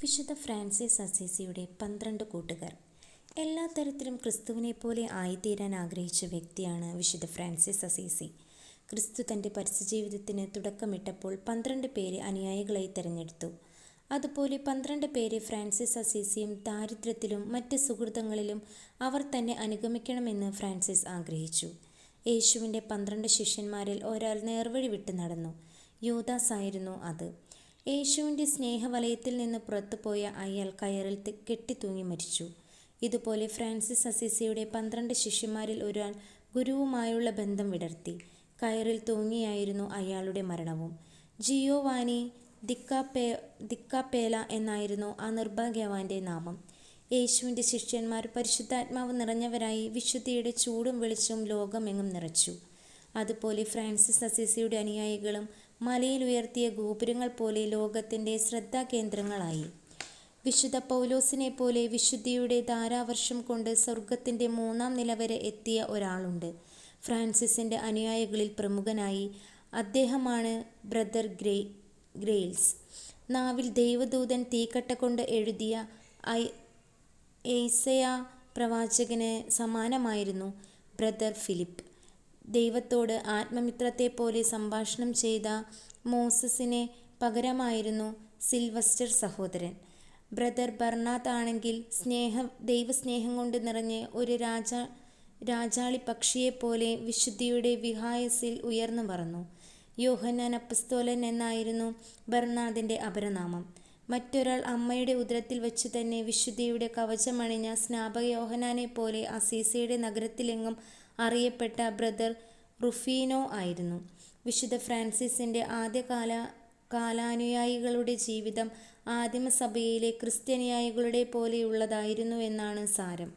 വിശുദ്ധ ഫ്രാൻസിസ് അസീസിയുടെ 12 കൂട്ടുകാർ. എല്ലാ തരത്തിലും ക്രിസ്തുവിനെ പോലെ ആയിത്തീരാൻ ആഗ്രഹിച്ച വ്യക്തിയാണ് വിശുദ്ധ ഫ്രാൻസിസ് അസീസി. ക്രിസ്തു തൻ്റെ പരസ്യജീവിതത്തിന് തുടക്കമിട്ടപ്പോൾ 12 പേരെ അനുയായികളായി തിരഞ്ഞെടുത്തു. അതുപോലെ 12 പേരെ ഫ്രാൻസിസ് അസീസിയും ദാരിദ്ര്യത്തിലും മറ്റ് സുഹൃതങ്ങളിലും അവർ തന്നെ അനുഗമിക്കണമെന്ന് ഫ്രാൻസിസ് ആഗ്രഹിച്ചു. യേശുവിൻ്റെ 12 ശിഷ്യന്മാരിൽ ഒരാൾ നേർവഴി വിട്ട് നടന്നു. യൂദാസ് ആയിരുന്നു അത്. യേശുവിൻ്റെ സ്നേഹവലയത്തിൽ നിന്ന് പുറത്തുപോയ അയാൾ കയറിൽ കെട്ടിത്തൂങ്ങി മരിച്ചു. ഇതുപോലെ ഫ്രാൻസിസ് അസീസിയുടെ 12 ശിഷ്യന്മാരിൽ ഒരാൾ ഗുരുവുമായുള്ള ബന്ധം വിടർത്തി. കയറിൽ തൂങ്ങിയായിരുന്നു അയാളുടെ മരണവും. ജിയോവാനി ദിക്കാപ്പേല എന്നായിരുന്നു ആ നിർഭാഗ്യവാന്റെ നാമം. യേശുവിൻ്റെ ശിഷ്യന്മാർ പരിശുദ്ധാത്മാവ് നിറഞ്ഞവരായി വിശുദ്ധിയുടെ ചൂടും വെളിച്ചവും ലോകമെങ്ങും നിറച്ചു. അതുപോലെ ഫ്രാൻസിസ് അസീസിയുടെ അനുയായികളും മലയിൽ ഉയർത്തിയ ഗോപുരങ്ങൾ പോലെ ലോകത്തിൻ്റെ ശ്രദ്ധാകേന്ദ്രങ്ങളായി. വിശുദ്ധ പൗലോസിനെ പോലെ വിശുദ്ധിയുടെ ധാരാവർഷം കൊണ്ട് സ്വർഗത്തിൻ്റെ 3-ാം നില വരെ എത്തിയ ഒരാളുണ്ട് ഫ്രാൻസിസിൻ്റെ അനുയായികളിൽ പ്രമുഖനായി. അദ്ദേഹമാണ് ബ്രദർ ഗ്രെയിൽസ്. നാവിൽ ദൈവദൂതൻ തീക്കട്ട കൊണ്ട് എഴുതിയ ഐസയാ പ്രവാചകന് സമാനമായിരുന്നു ബ്രദർ ഫിലിപ്പ്. ദൈവത്തോട് ആത്മമിത്രത്തെപ്പോലെ സംഭാഷണം ചെയ്ത മോസസിന് പകരമായിരുന്നു സിൽവസ്റ്റർ സഹോദരൻ. ബ്രദർ ബർണാദ് ആണെങ്കിൽ ദൈവസ്നേഹം കൊണ്ട് നിറഞ്ഞ് ഒരു രാജാളി പക്ഷിയെപ്പോലെ വിശുദ്ധിയുടെ വിഹായസിൽ ഉയർന്നു പറന്നു. യോഹന്നാൻ അപ്പസ്തോലൻ എന്നായിരുന്നു ബർണാദിൻ്റെ അപരനാമം. മറ്റൊരാൾ അമ്മയുടെ ഉദരത്തിൽ വച്ചു തന്നെ വിശുദ്ധിയുടെ കവചമണിഞ്ഞ സ്നാപക യോഹന്നാനെ പോലെ അസീസിയുടെ നഗരത്തിലെങ്ങും അറിയപ്പെട്ട ബ്രദർ റുഫീനോ ആയിരുന്നു. വിശുദ്ധ ഫ്രാൻസിസിൻ്റെ കാലാനുയായികളുടെ ജീവിതം ആദിമസഭയിലെ ക്രിസ്ത്യാനിയായികളുടെ പോലെയുള്ളതായിരുന്നു എന്നാണ് സാരം.